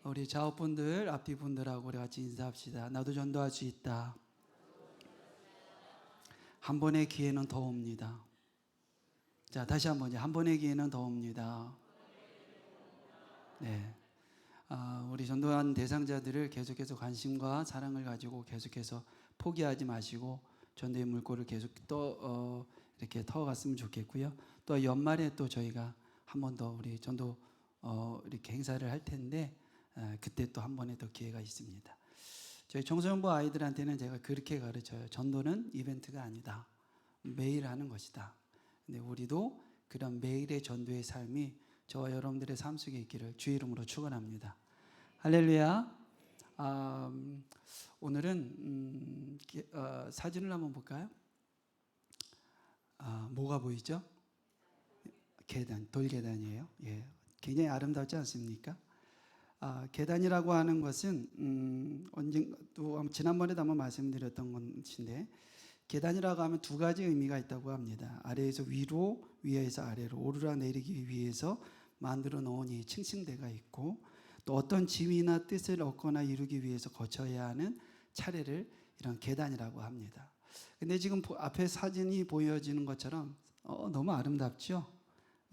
우리 좌우분들, 앞뒤분들하고 우리 같이 인사합시다. 나도 전도할 수 있다. 한 번의 기회는 더 옵니다. 자, 다시 한번 한 번의 기회는 더 옵니다. 네. 우리 전도한 대상자들을 계속해서 관심과 사랑을 가지고 계속해서 포기하지 마시고 전도의 물꼬를 계속 또 이렇게 터갔으면 좋겠고요. 또 연말에 또 저희가 한 번 더 우리 전도 이렇게 행사를 할 텐데 그때 또 한 번에 더 기회가 있습니다. 저희 청소년부 아이들한테는 제가 그렇게 가르쳐요. 전도는 이벤트가 아니다. 매일 하는 것이다. 근데 우리도 그런 매일의 전도의 삶이 저와 여러분들의 삶 속에 있기를 주의 이름으로 축원합니다. 할렐루야. 오늘은 사진을 한번 볼까요? 뭐가 보이죠? 계단, 돌계단이에요. 예, 굉장히 아름답지 않습니까? 계단이라고 하는 것은 또 지난번에도 한번 말씀드렸던 것인데 계단이라고 하면 두 가지 의미가 있다고 합니다. 아래에서 위로, 위에서 아래로 오르락 내리기 위해서 만들어 놓은 이 층층대가 있고 또 어떤 지위나 뜻을 얻거나 이루기 위해서 거쳐야 하는 차례를 이런 계단이라고 합니다. 근데 지금 앞에 사진이 보여지는 것처럼 너무 아름답죠?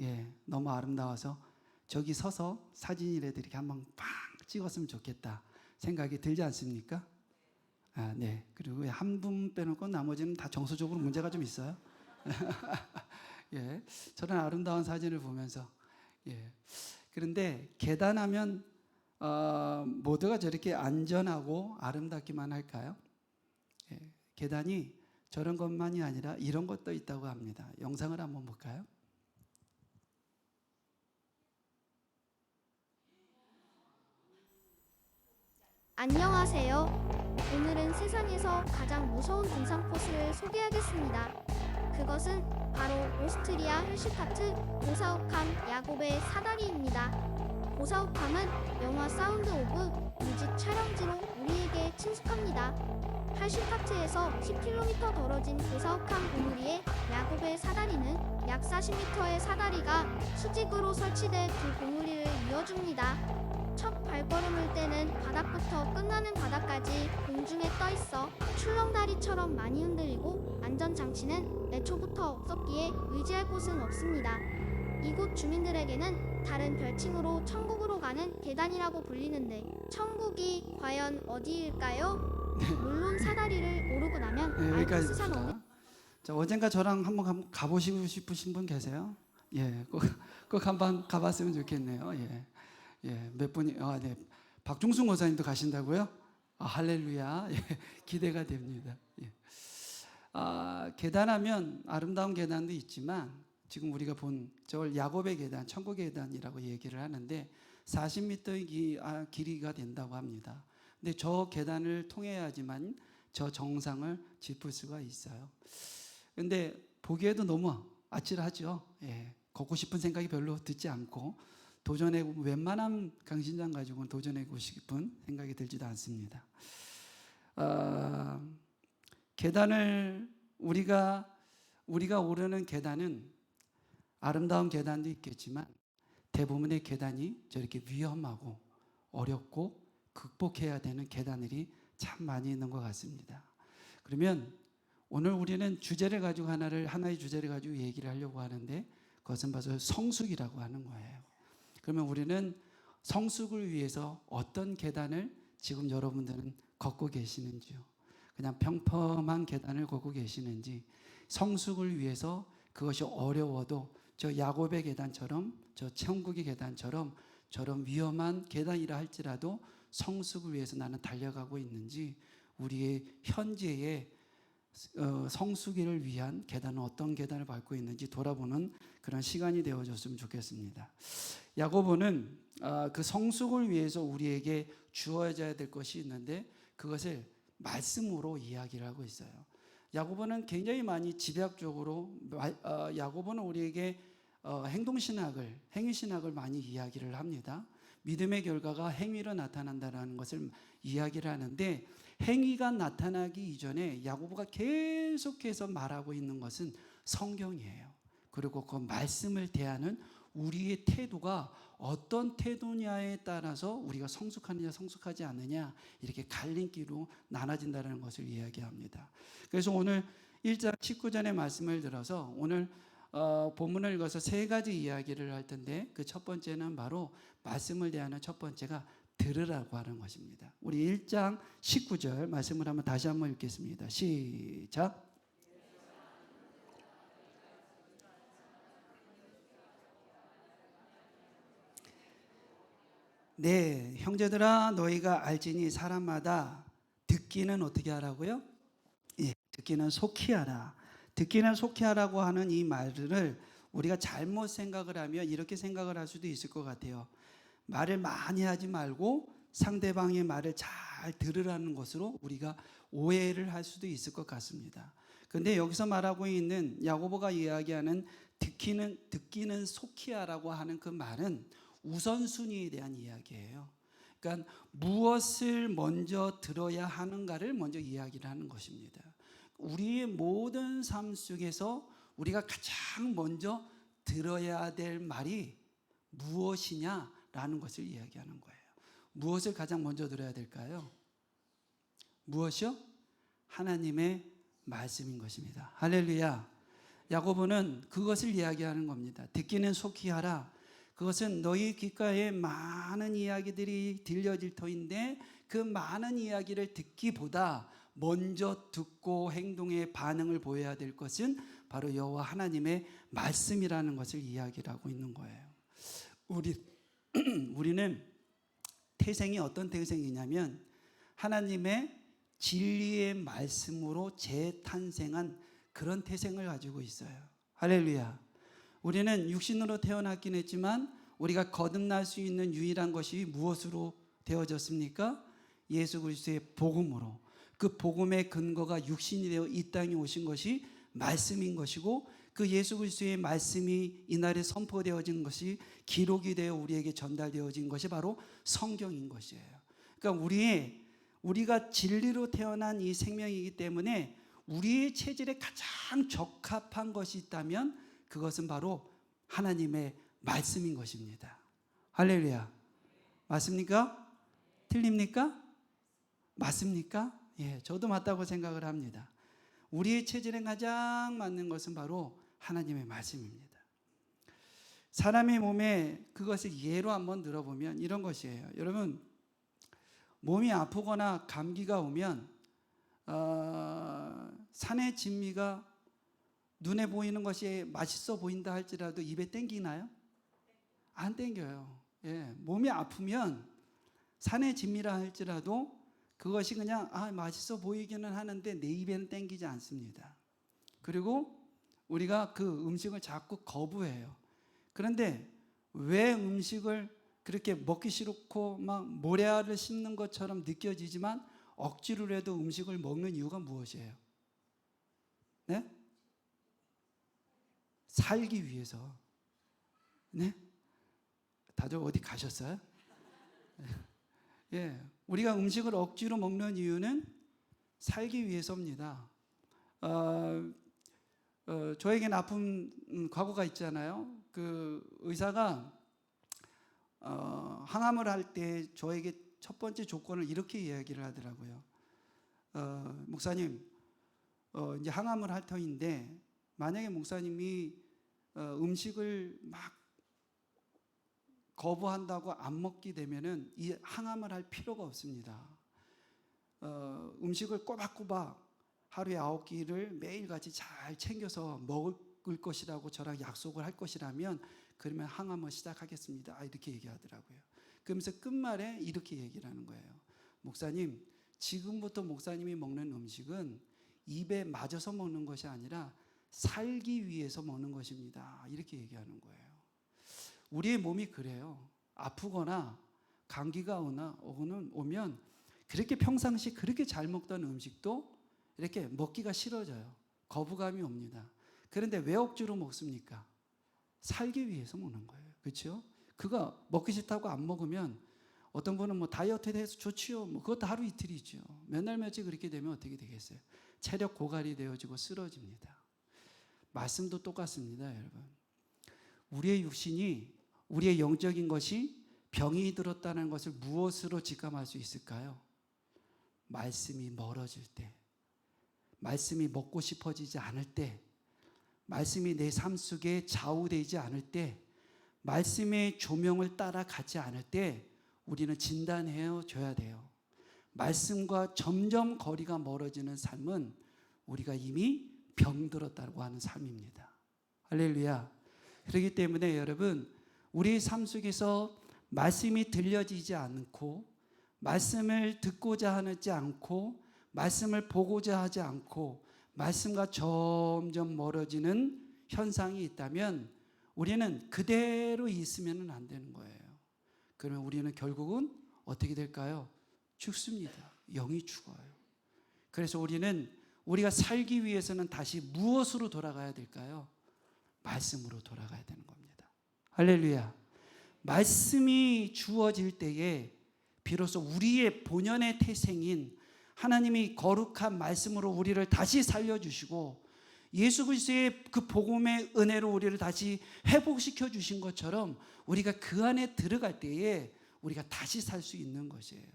예, 너무 아름다워서 저기 서서 사진이라도 이렇게 한번 팍 찍었으면 좋겠다 생각이 들지 않습니까? 네. 그리고 한 분 빼놓고 나머지는 다 정서적으로 문제가 좀 있어요. 예, 저런 아름다운 사진을 보면서 예. 그런데 계단하면 모두가 저렇게 안전하고 아름답기만 할까요? 예, 계단이 저런 것만이 아니라 이런 것도 있다고 합니다. 영상을 한번 볼까요? 안녕하세요. 오늘은 세상에서 가장 무서운 등산 코스를 소개하겠습니다. 그것은 바로 오스트리아 헬슈타트 보사우캄 야고베의 사다리입니다. 보사우캄은 영화 사운드 오브 뮤직 촬영지로 우리에게 친숙합니다. 헬슈타트에서 10km 떨어진 보사우캄 봉우리의 야고베 사다리는 약 40m의 사다리가 수직으로 설치된 두 봉우리를 이어줍니다. 첫 발걸음을 떼는 바닥부터 끝나는 바닥까지 공중에 떠있어 출렁다리처럼 많이 흔들리고 안전장치는 애초부터 없었기에 의지할 곳은 없습니다. 이곳 주민들에게는 다른 별칭으로 천국으로 가는 계단이라고 불리는데 천국이 과연 어디일까요? 물론 사다리를 오르고 나면 알프스산 어디... 자, 언젠가 저랑 한번 가보시고 싶으신 분 계세요? 예, 꼭 한번 가봤으면 좋겠네요. 예. 예, 몇 분이, 네. 박중순 권사님도 가신다고요? 할렐루야. 예, 기대가 됩니다. 예. 계단하면 아름다운 계단도 있지만 지금 우리가 본 저걸 야곱의 계단, 천국의 계단이라고 얘기를 하는데 40m의 길이가 된다고 합니다. 근데 저 계단을 통해야지만 저 정상을 짚을 수가 있어요. 근데 보기에도 너무 아찔하죠. 예, 걷고 싶은 생각이 별로 듣지 않고 도전해보고 웬만한 강신장 가지고는 도전해보고 싶은 생각이 들지도 않습니다. 계단을 우리가 오르는 계단은 아름다운 계단도 있겠지만 대부분의 계단이 저렇게 위험하고 어렵고 극복해야 되는 계단들이 참 많이 있는 것 같습니다. 그러면 오늘 우리는 주제를 가지고 하나의 주제를 가지고 얘기를 하려고 하는데 그것은 바로 성숙이라고 하는 거예요. 그러면 우리는 성숙을 위해서 어떤 계단을 지금 여러분들은 걷고 계시는지요? 그냥 평범한 계단을 걷고 계시는지 성숙을 위해서 그것이 어려워도 저 야곱의 계단처럼 저 천국의 계단처럼 저런 위험한 계단이라 할지라도 성숙을 위해서 나는 달려가고 있는지 우리의 현재의 성숙을 위한 계단은 어떤 계단을 밟고 있는지 돌아보는 그런 시간이 되어줬으면 좋겠습니다. 야고보는 그 성숙을 위해서 우리에게 주어져야 될 것이 있는데 그것을 말씀으로 이야기를 하고 있어요. 야고보는 굉장히 많이 집약적으로 야고보는 우리에게 행위신학을 많이 이야기를 합니다. 믿음의 결과가 행위로 나타난다는 것을 이야기를 하는데 행위가 나타나기 이전에 야고보가 계속해서 말하고 있는 것은 성경이에요. 그리고 그 말씀을 대하는 우리의 태도가 어떤 태도냐에 따라서 우리가 성숙하느냐 성숙하지 않느냐 이렇게 갈림길로 나눠진다는 것을 이야기합니다. 그래서 오늘 1장 19절의 말씀을 들어서 오늘 본문을 읽어서 세 가지 이야기를 할 텐데 그 첫 번째는 바로 말씀을 대하는 첫 번째가 들으라고 하는 것입니다. 우리 1장 19절 말씀을 한번 다시 한번 읽겠습니다. 시작. 네, 형제들아 너희가 알지니 사람마다 듣기는 어떻게 하라고요? 예, 듣기는 속히 하라. 듣기는 속히 하라고 하는 이 말을 우리가 잘못 생각을 하면 이렇게 생각을 할 수도 있을 것 같아요. 말을 많이 하지 말고 상대방의 말을 잘 들으라는 것으로 우리가 오해를 할 수도 있을 것 같습니다. 그런데 여기서 말하고 있는 야고보가 이야기하는 듣기는 속히 하라고 하는 그 말은 우선순위에 대한 이야기예요. 그러니까 무엇을 먼저 들어야 하는가를 먼저 이야기를 하는 것입니다. 우리의 모든 삶 속에서 우리가 가장 먼저 들어야 될 말이 무엇이냐라는 것을 이야기하는 거예요. 무엇을 가장 먼저 들어야 될까요? 무엇이요? 하나님의 말씀인 것입니다. 할렐루야. 야고보는 그것을 이야기하는 겁니다. 듣기는 속히 하라. 그것은 너희 귓가에 많은 이야기들이 들려질 터인데 그 많은 이야기를 듣기보다 먼저 듣고 행동의 반응을 보여야 될 것은 바로 여호와 하나님의 말씀이라는 것을 이야기를 하고 있는 거예요. 우리는 태생이 어떤 태생이냐면 하나님의 진리의 말씀으로 재탄생한 그런 태생을 가지고 있어요. 할렐루야. 우리는 육신으로 태어났긴 했지만 우리가 거듭날 수 있는 유일한 것이 무엇으로 되어졌습니까? 예수 그리스도의 복음으로. 그 복음의 근거가 육신이 되어 이 땅에 오신 것이 말씀인 것이고 그 예수 그리스도의 말씀이 이날에 선포되어진 것이 기록이 되어 우리에게 전달되어진 것이 바로 성경인 것이에요. 그러니까 우리가 진리로 태어난 이 생명이기 때문에 우리의 체질에 가장 적합한 것이 있다면 그것은 바로 하나님의 말씀인 것입니다. 할렐루야. 맞습니까? 틀립니까? 맞습니까? 예, 저도 맞다고 생각을 합니다. 우리의 체질에 가장 맞는 것은 바로 하나님의 말씀입니다. 사람의 몸에 그것을 예로 한번 들어보면 이런 것이에요. 여러분, 몸이 아프거나 감기가 오면 산의 진미가 눈에 보이는 것이 맛있어 보인다 할지라도 입에 땡기나요? 안 땡겨요. 예, 몸이 아프면 산의 진미라 할지라도 그것이 그냥 맛있어 보이기는 하는데 내 입에는 땡기지 않습니다. 그리고 우리가 그 음식을 자꾸 거부해요. 그런데 왜 음식을 그렇게 먹기 싫고 막 모래알을 씹는 것처럼 느껴지지만 억지로라도 음식을 먹는 이유가 무엇이에요? 네? 살기 위해서. 네? 다들 어디 가셨어요? 예, 우리가 음식을 억지로 먹는 이유는 살기 위해서입니다. 저에겐 아픈 과거가 있잖아요. 그 의사가 항암을 할 때 저에게 첫 번째 조건을 이렇게 이야기를 하더라고요. 목사님, 이제 항암을 할 터인데 만약에 목사님이 음식을 막 거부한다고 안 먹게 되면은 이 항암을 할 필요가 없습니다. 음식을 꼬박꼬박 하루에 9끼를 매일같이 잘 챙겨서 먹을 것이라고 저랑 약속을 할 것이라면 그러면 항암을 시작하겠습니다. 이렇게 얘기하더라고요. 그러면서 끝말에 이렇게 얘기를 하는 거예요. 목사님, 지금부터 목사님이 먹는 음식은 입에 맞아서 먹는 것이 아니라 살기 위해서 먹는 것입니다. 이렇게 얘기하는 거예요. 우리의 몸이 그래요. 아프거나 감기가 오면 그렇게 평상시 그렇게 잘 먹던 음식도 이렇게 먹기가 싫어져요. 거부감이 옵니다. 그런데 왜 억지로 먹습니까? 살기 위해서 먹는 거예요. 그렇죠? 그거 먹기 싫다고 안 먹으면 어떤 분은 뭐 다이어트에 대해서 좋지요. 뭐 그것도 하루 이틀이죠. 몇 날 며칠 그렇게 되면 어떻게 되겠어요? 체력 고갈이 되어지고 쓰러집니다. 말씀도 똑같습니다, 여러분. 우리의 육신이 우리의 영적인 것이 병이 들었다는 것을 무엇으로 직감할 수 있을까요? 말씀이 멀어질 때, 말씀이 먹고 싶어지지 않을 때, 말씀이 내 삶 속에 좌우되지 않을 때, 말씀의 조명을 따라가지 않을 때 우리는 진단해 줘야 돼요. 말씀과 점점 거리가 멀어지는 삶은 우리가 이미 병들었다고 하는 삶입니다. 할렐루야. 그렇기 때문에 여러분, 우리의 삶 속에서 말씀이 들려지지 않고, 말씀을 듣고자 하지 않고, 말씀을 보고자 하지 않고, 말씀과 점점 멀어지는 현상이 있다면 우리는 그대로 있으면 안 되는 거예요. 그러면 우리는 결국은 어떻게 될까요? 죽습니다. 영이 죽어요. 그래서 우리가 살기 위해서는 다시 무엇으로 돌아가야 될까요? 말씀으로 돌아가야 되는 겁니다. 할렐루야. 말씀이 주어질 때에 비로소 우리의 본연의 태생인 하나님이 거룩한 말씀으로 우리를 다시 살려주시고, 예수 그리스도의 그 복음의 은혜로 우리를 다시 회복시켜 주신 것처럼 우리가 그 안에 들어갈 때에 우리가 다시 살 수 있는 것이에요.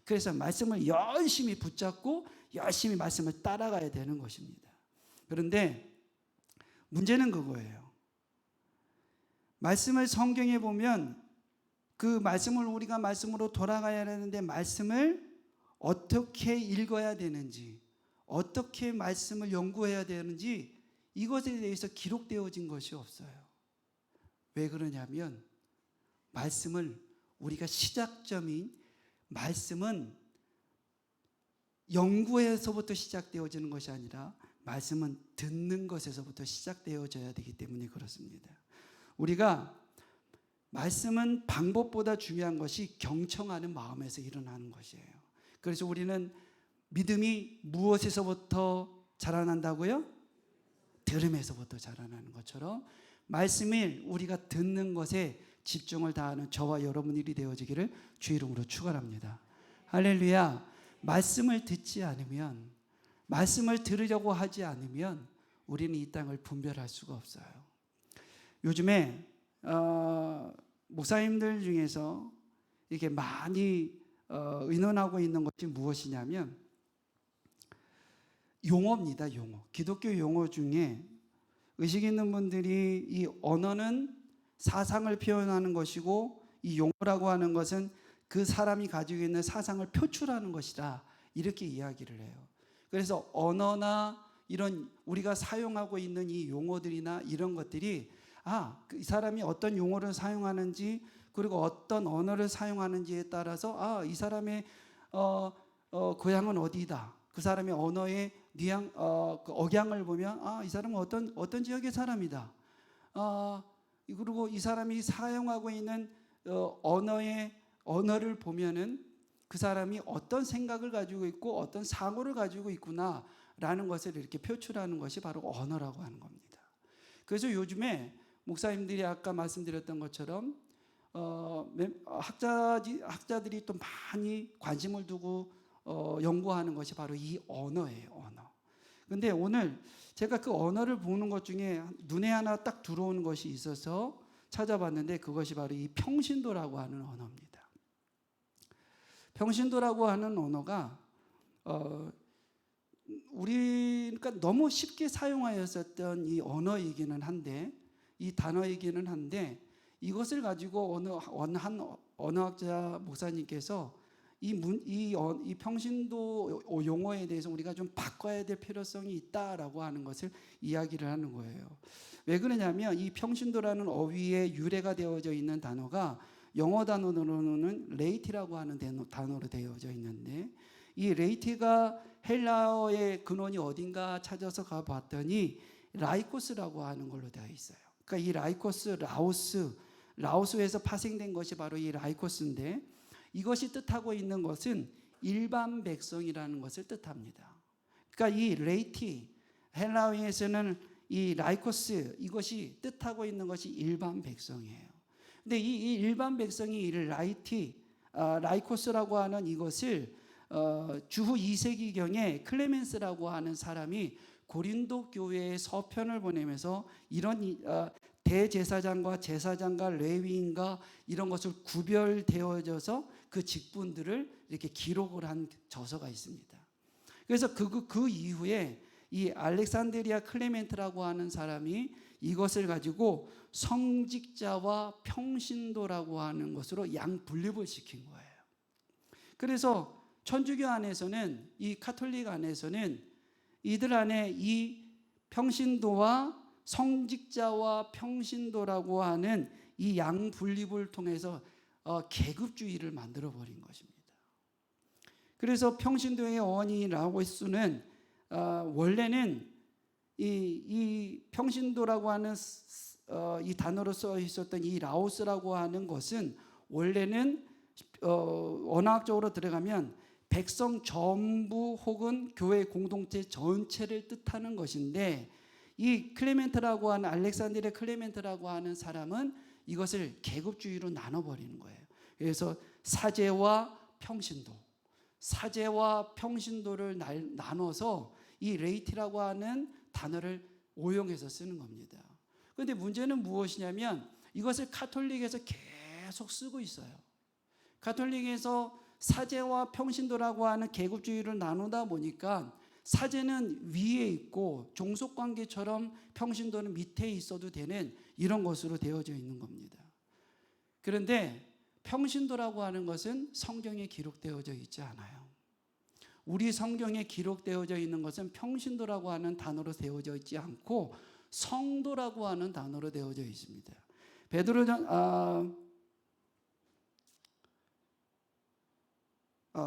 그래서 말씀을 열심히 붙잡고 열심히 말씀을 따라가야 되는 것입니다. 그런데 문제는 그거예요. 말씀을 성경에 보면 그 말씀을 우리가 말씀으로 돌아가야 하는데, 말씀을 어떻게 읽어야 되는지, 어떻게 말씀을 연구해야 되는지, 이것에 대해서 기록되어진 것이 없어요. 왜 그러냐면 말씀을 우리가 시작점인 말씀은 연구에서부터 시작되어지는 것이 아니라 말씀은 듣는 것에서부터 시작되어져야 되기 때문에 그렇습니다. 우리가 말씀은 방법보다 중요한 것이 경청하는 마음에서 일어나는 것이에요. 그래서 우리는 믿음이 무엇에서부터 자라난다고요? 들음에서부터 자라나는 것처럼 말씀을 우리가 듣는 것에 집중을 다하는 저와 여러분들이 되어지기를 주 이름으로 축원합니다. 할렐루야. 말씀을 듣지 않으면, 말씀을 들으려고 하지 않으면 우리는 이 땅을 분별할 수가 없어요. 요즘에 목사님들 중에서 이렇게 많이 의논하고 있는 것이 무엇이냐면 용어입니다. 용어. 기독교 용어 중에 의식 있는 분들이 이 언어는 사상을 표현하는 것이고, 이 용어라고 하는 것은 그 사람이 가지고 있는 사상을 표출하는 것이다, 이렇게 이야기를 해요. 그래서 언어나 이런 우리가 사용하고 있는 이 용어들이나 이런 것들이 이 사람이 어떤 용어를 사용하는지, 그리고 어떤 언어를 사용하는지에 따라서 이 사람의 고향은 어디다, 그 사람의 언어의 그 억양을 보면 이 사람은 어떤 지역의 사람이다, 그리고 이 사람이 사용하고 있는 언어를 보면은 그 사람이 어떤 생각을 가지고 있고 어떤 사고를 가지고 있구나라는 것을 이렇게 표출하는 것이 바로 언어라고 하는 겁니다. 그래서 요즘에 목사님들이 아까 말씀드렸던 것처럼 학자들이 또 많이 관심을 두고 연구하는 것이 바로 이 언어예요. 언어. 근데 오늘 제가 그 언어를 보는 것 중에 눈에 하나 딱 들어오는 것이 있어서 찾아봤는데, 그것이 바로 이 평신도라고 하는 언어입니다. 평신도라고 하는 언어가 우리가 너무 쉽게 사용하였었던 이 언어이기는 한데, 이 단어이기는 한데, 이것을 가지고 한 언어학자 목사님께서 이 평신도 용어에 대해서 우리가 좀 바꿔야 될 필요성이 있다라고 하는 것을 이야기를 하는 거예요. 왜 그러냐면 이 평신도라는 어휘에 유래가 되어져 있는 단어가 영어 단어로는 레이티라고 하는 단어로 되어져 있는데, 이 레이티가 헬라어의 근원이 어딘가 찾아서 가봤더니 라이코스라고 하는 걸로 되어 있어요. 그러니까 이 라이코스, 라오스에서 파생된 것이 바로 이 라이코스인데, 이것이 뜻하고 있는 것은 일반 백성이라는 것을 뜻합니다. 그러니까 이 레이티, 헬라어에서는 이 라이코스, 이것이 뜻하고 있는 것이 일반 백성이에요. 근데 이 일반 백성이 이 라이코스라고 하는 이것을 주후 2세기경에 클레멘스라고 하는 사람이 고린도 교회에 서편을 보내면서 이런 대제사장과 제사장과 레위인과 이런 것을 구별되어져서 그 직분들을 이렇게 기록을 한 저서가 있습니다. 그래서 그 이후에 이 알렉산드리아 클레멘트라고 하는 사람이 이것을 가지고 성직자와 평신도라고 하는 것으로 양분립을 시킨 거예요. 그래서 천주교 안에서는, 이 카톨릭 안에서는 이들 안에 이 평신도와 성직자와 평신도라고 하는 이 양분립을 통해서 계급주의를 만들어 버린 것입니다. 그래서 평신도의 어원이 라오스는 원래는 이 평신도라고 하는 이 단어로 써 있었던 이 라오스라고 하는 것은 원래는 언어학적으로 들어가면 백성 전부 혹은 교회 공동체 전체를 뜻하는 것인데, 이 클레멘트라고 하는 알렉산드리아 클레멘트라고 하는 사람은 이것을 계급주의로 나눠버리는 거예요. 그래서 사제와 평신도, 사제와 평신도를 나눠서 이 레이티라고 하는 단어를 오용해서 쓰는 겁니다. 그런데 문제는 무엇이냐면 이것을 카톨릭에서 계속 쓰고 있어요. 카톨릭에서 사제와 평신도라고 하는 계급주의를 나누다 보니까 사제는 위에 있고 종속관계처럼 평신도는 밑에 있어도 되는 이런 것으로 되어져 있는 겁니다. 그런데 평신도라고 하는 것은 성경에 기록되어져 있지 않아요. 우리 성경에 기록되어져 있는 것은 평신도라고 하는 단어로 되어져 있지 않고 성도라고 하는 단어로 되어져 있습니다.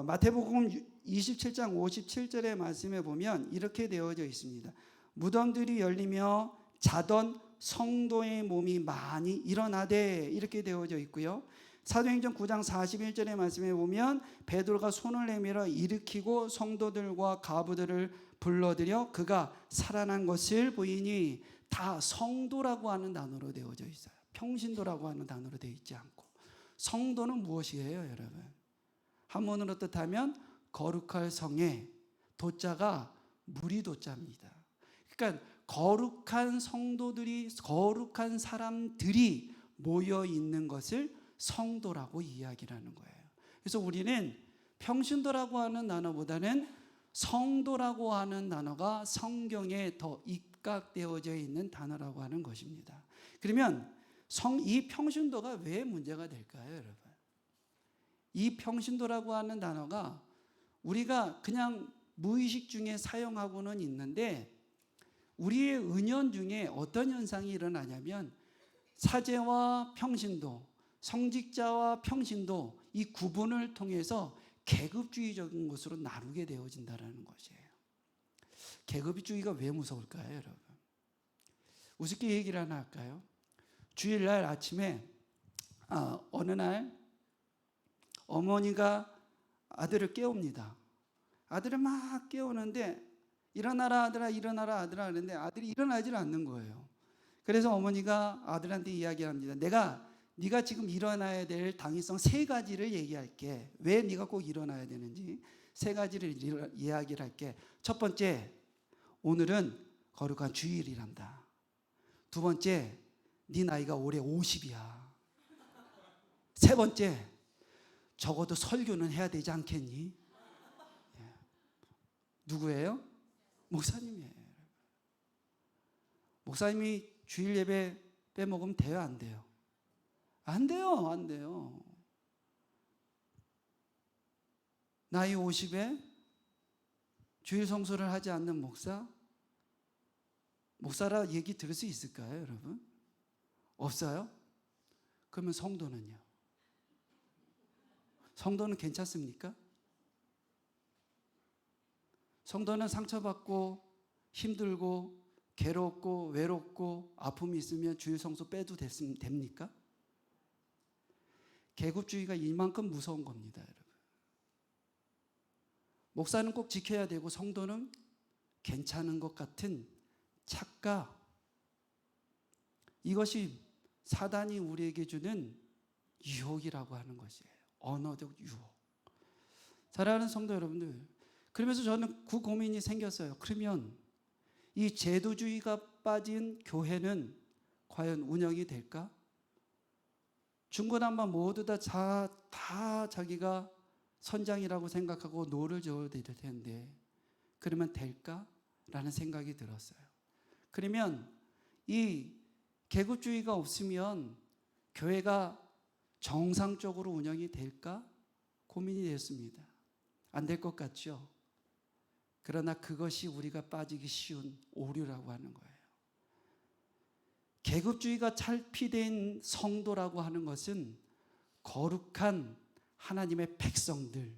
마태복음 27장 57절의 말씀에 보면 이렇게 되어져 있습니다. 무덤들이 열리며 자던 성도의 몸이 많이 일어나되, 이렇게 되어져 있고요. 사도행전 9장 41절의 말씀에 보면 베드로가 손을 내밀어 일으키고 성도들과 과부들을 불러들여 그가 살아난 것을 보이니, 다 성도라고 하는 단어로 되어져 있어요. 평신도라고 하는 단어로 되어 있지 않고. 성도는 무엇이에요, 여러분? 한문으로 뜻하면 거룩할 성에, 도자가 무리도자입니다. 그러니까 거룩한 성도들이, 거룩한 사람들이 모여 있는 것을 성도라고 이야기를 하는 거예요. 그래서 우리는 평신도라고 하는 단어보다는 성도라고 하는 단어가 성경에 더 입각되어져 있는 단어라고 하는 것입니다. 그러면 이 평신도가 왜 문제가 될까요, 여러분? 이 평신도라고 하는 단어가 우리가 그냥 무의식 중에 사용하고는 있는데, 우리의 은연 중에 어떤 현상이 일어나냐면 사제와 평신도, 성직자와 평신도, 이 구분을 통해서 계급주의적인 것으로 나누게 되어진다는 것이에요. 계급주의가 왜 무서울까요, 여러분? 우습게 얘기를 하나 할까요? 주일날 아침에 어느 날 어머니가 아들을 깨웁니다. 아들을 막 깨우는데 일어나라 아들아, 일어나라 아들아 하는데 아들이 일어나질 않는 거예요. 그래서 어머니가 아들한테 이야기합니다. 네가 지금 일어나야 될 당위성 3가지를 얘기할게. 왜 네가 꼭 일어나야 되는지 3가지를 이야기를 할게. 첫 번째, 오늘은 거룩한 주일이란다. 두 번째, 네 나이가 올해 50이야. 세 번째, 적어도 설교는 해야 되지 않겠니? 누구예요? 목사님이에요. 목사님이 주일 예배 빼먹으면 돼요, 안 돼요? 안 돼요, 안 돼요. 나이 50에 주일 성수를 하지 않는 목사라 얘기 들을 수 있을까요, 여러분? 없어요? 그러면 성도는요? 성도는 괜찮습니까? 성도는 상처받고 힘들고 괴롭고 외롭고 아픔이 있으면 주일 성수 빼도 됩니까? 계급주의가 이만큼 무서운 겁니다, 여러분. 목사는 꼭 지켜야 되고 성도는 괜찮은 것 같은 착각, 이것이 사단이 우리에게 주는 유혹이라고 하는 것이에요. 언어적 유혹. 사랑하는 성도 여러분들, 그러면서 저는 그 고민이 생겼어요. 그러면 이 제도주의가 빠진 교회는 과연 운영이 될까? 중구난방 모두 다 자기가 선장이라고 생각하고 노를 저어야 될 텐데 그러면 될까? 라는 생각이 들었어요. 그러면 이 계급주의가 없으면 교회가 정상적으로 운영이 될까? 고민이 됐습니다. 안 될 것 같죠? 그러나 그것이 우리가 빠지기 쉬운 오류라고 하는 거예요. 계급주의가 탈피된 성도라고 하는 것은 거룩한 하나님의 백성들,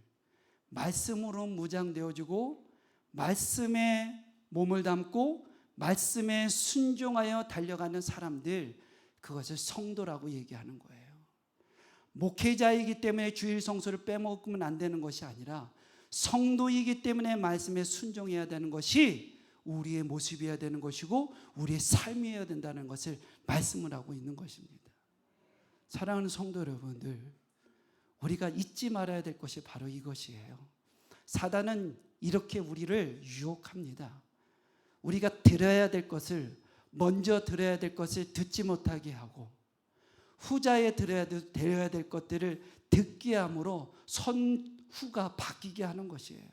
말씀으로 무장되어지고 말씀에 몸을 담고 말씀에 순종하여 달려가는 사람들, 그것을 성도라고 얘기하는 거예요. 목회자이기 때문에 주일 성수를 빼먹으면 안 되는 것이 아니라 성도이기 때문에 말씀에 순종해야 되는 것이 우리의 모습이어야 되는 것이고 우리의 삶이어야 된다는 것을 말씀을 하고 있는 것입니다. 사랑하는 성도 여러분들, 우리가 잊지 말아야 될 것이 바로 이것이에요. 사단은 이렇게 우리를 유혹합니다. 우리가 들어야 될 것을, 먼저 들어야 될 것을 듣지 못하게 하고 후자에 들어야 될 것들을 듣게 함으로 선후가 바뀌게 하는 것이에요.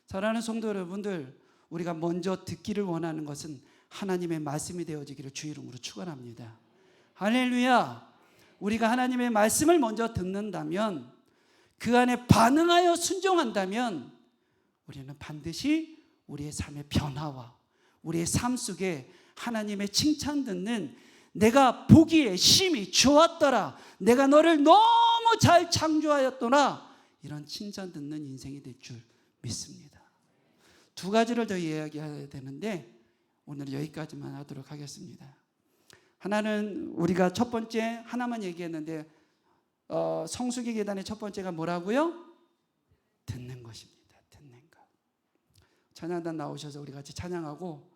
사랑하는 성도 여러분들, 우리가 먼저 듣기를 원하는 것은 하나님의 말씀이 되어지기를 주 이름으로 축원합니다. 할렐루야. 우리가 하나님의 말씀을 먼저 듣는다면, 그 안에 반응하여 순종한다면 우리는 반드시 우리의 삶의 변화와 우리의 삶 속에 하나님의 칭찬 듣는, 내가 보기에 심히 좋았더라, 내가 너를 너무 잘 창조하였더라, 이런 칭찬 듣는 인생이 될 줄 믿습니다. 두 가지를 더 이야기해야 되는데 오늘 여기까지만 하도록 하겠습니다. 하나는 우리가 첫 번째 하나만 얘기했는데 성수기 계단의 첫 번째가 뭐라고요? 듣는 것입니다. 듣는 것. 찬양단 나오셔서 우리 같이 찬양하고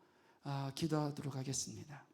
기도하도록 하겠습니다.